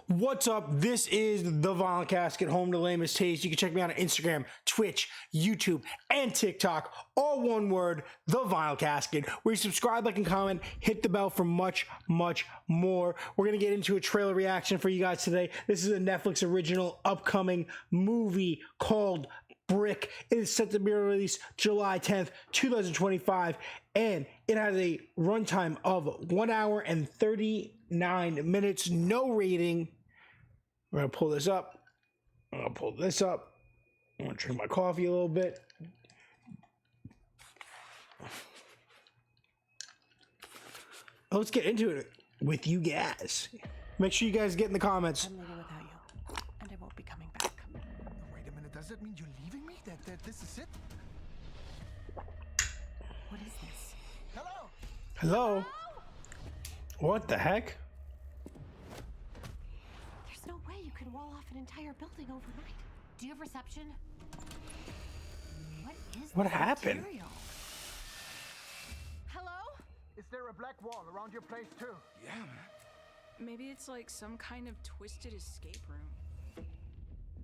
What's up? This is the Violent Casket, home to lamest taste. You can check me out on Instagram, Twitch, YouTube, and TikTok. All one word, the Violent Casket. Where you subscribe, like, and comment, hit the bell for much, much more. We're gonna get into a trailer reaction for you guys today. This is a Netflix original upcoming movie called Brick. It is set to be released July 10th, 2025, and it has a runtime of 1 hour and 39 minutes. No rating. We're gonna pull this up. I'm gonna pull this up. I'm gonna drink my coffee a little bit. Let's get into it with you guys. Make sure you guys get in the comments. I'm leaving without you, and I won't be coming back. Wait a minute, does that mean you're leaving me? That this is it? What is this? Hello? Hello? What the heck? There's no way you can wall off an entire building overnight. Do you have reception? What is What this happened? material? Hello? Is there a black wall around your place too? Yeah, man. Maybe it's like some kind of twisted escape room.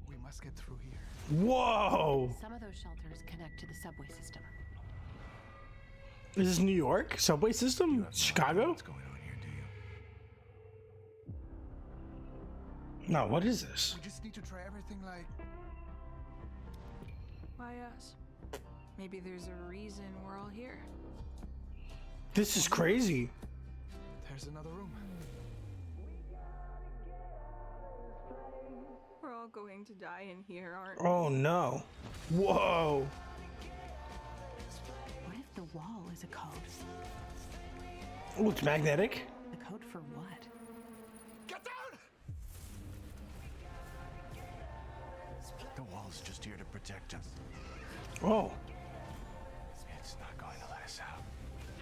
We must get through here. Whoa! Some of those shelters connect to the subway system. Is this New York? Subway system? Chicago? What's going on here, do you? No, what is this? We just need to try everything like... Why us? Maybe there's a reason we're all here. This is crazy. There's another room. We're all going to die in here, aren't we? Oh no. Whoa. What if the wall is a code? Oh, it's magnetic? A code for what? Get down! The wall's just here to protect us. Oh. It's not going to let us out.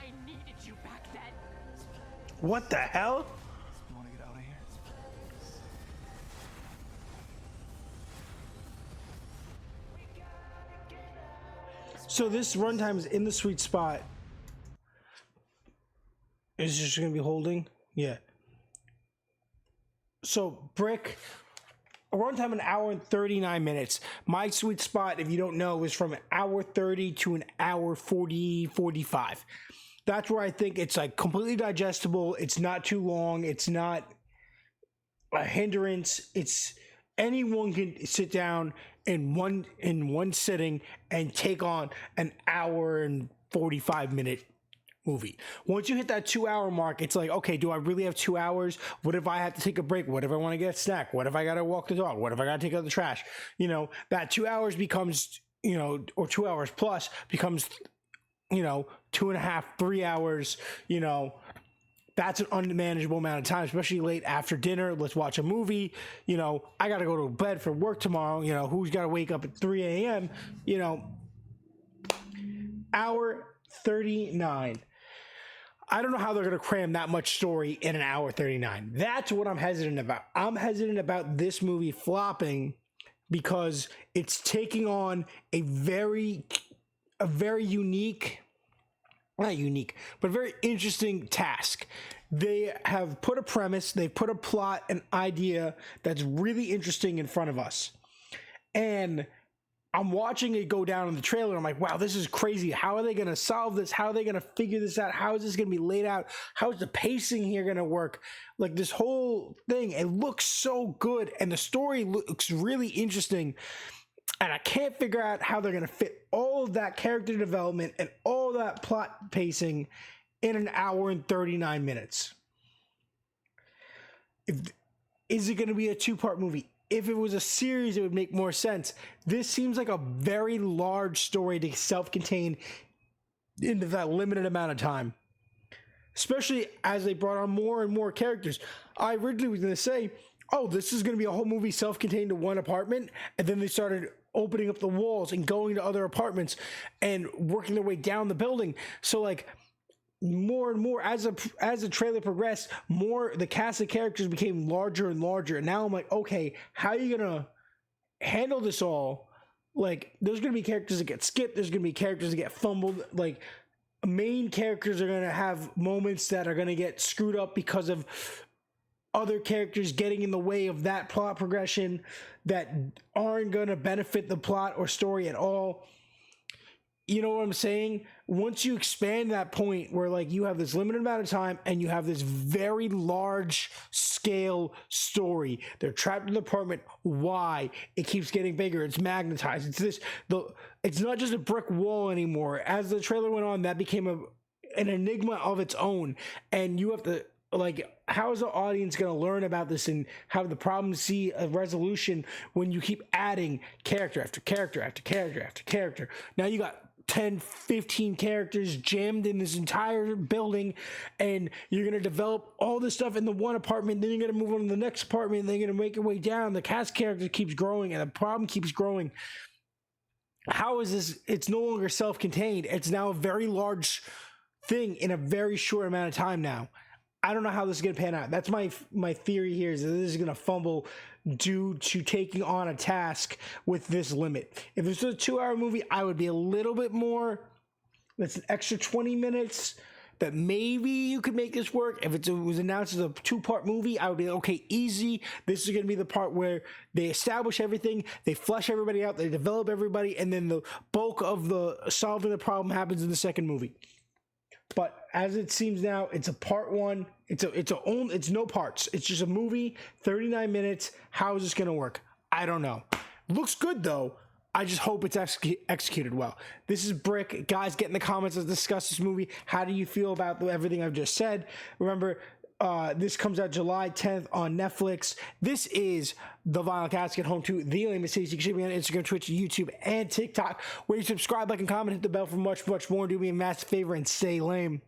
I needed you back then. What the hell? You want to get out of here? So this runtime is in the sweet spot. Is it just gonna be holding? Yeah. So Brick, a runtime an hour and 39 minutes. My sweet spot, if you don't know, is from an hour 30 to an hour 40, 45. That's where I think it's like completely digestible. It's not too long. It's not a hindrance. It's anyone can sit down in one sitting and take on an hour and 45 minute movie. Once you hit that 2 hour mark, it's like, okay, do I really have 2 hours? What if I have to take a break? What if I want to get a snack? What if I got to walk the dog? What if I got to take out the trash? You know, that 2 hours becomes, you know, or 2 hours plus becomes, you know, 2.5, 3 hours, you know. That's an unmanageable amount of time, especially late after dinner. Let's watch a movie. You know, I got to go to bed for work tomorrow. You know, who's got to wake up at 3 a.m.? You know, hour 39. I don't know how they're going to cram that much story in an hour 39. That's what I'm hesitant about. I'm hesitant about this movie flopping because it's taking on a very unique, not unique, but very interesting task. They have put a premise, they've put a plot, an idea that's really interesting in front of us. And I'm watching it go down in the trailer. I'm like, wow, this is crazy. How are they going to solve this? How are they going to figure this out? How is this going to be laid out? How is the pacing here going to work? Like this whole thing, it looks so good. And the story looks really interesting. And I can't figure out how they're going to fit all of that character development and all that plot pacing in an hour and 39 minutes. Is it going to be a two-part movie? If it was a series, it would make more sense. This seems like a very large story to self-contain into that limited amount of time. Especially as they brought on more and more characters. I originally was going to say, oh, this is going to be a whole movie self-contained to one apartment. And then they started opening up the walls and going to other apartments and working their way down the building. So like more and more as the trailer progressed, more the cast of characters became larger and larger. And now I'm like, okay, how are you gonna handle this all? Like, there's gonna be characters that get skipped, there's gonna be characters that get fumbled, like main characters are gonna have moments that are gonna get screwed up because of other characters getting in the way of that plot progression that aren't going to benefit the plot or story at all. You know what I'm saying? Once you expand that point where like you have this limited amount of time and you have this very large scale story, they're trapped in the apartment. Why? It keeps getting bigger. It's magnetized. It's not just a brick wall anymore. As the trailer went on, that became an enigma of its own. And you have to, like, how is the audience going to learn about this and have the problem see a resolution when you keep adding character after character after character after character? Now you got 10, 15 characters jammed in this entire building, and you're going to develop all this stuff in the one apartment, then you're going to move on to the next apartment, and then you're going to make your way down. The cast character keeps growing, and the problem keeps growing. How is this? It's no longer self-contained. It's now a very large thing in a very short amount of time now. I don't know how this is going to pan out. That's my theory here, is that this is going to fumble due to taking on a task with this limit. If this was a 2-hour movie, I would be a little bit more. That's an extra 20 minutes that maybe you could make this work. If it was announced as a 2-part movie, I would be okay, easy. This is going to be the part where they establish everything, they flesh everybody out, they develop everybody, and then the bulk of the solving the problem happens in the second movie. But as it seems now, it's a part one. It's no parts. It's just a movie, 39 minutes. How is this going to work? I don't know. Looks good though. I just hope it's executed well. This is Brick. Guys, get in the comments. Let's discuss this movie. How do you feel about everything I've just said? Remember, this comes out July 10th on Netflix. This is The Vinyl Casket, home to The Lame Mistakes. You can see me on Instagram, Twitch, YouTube, and TikTok, where you subscribe, like, and comment, hit the bell for much, much more. Do me a massive favor and stay lame.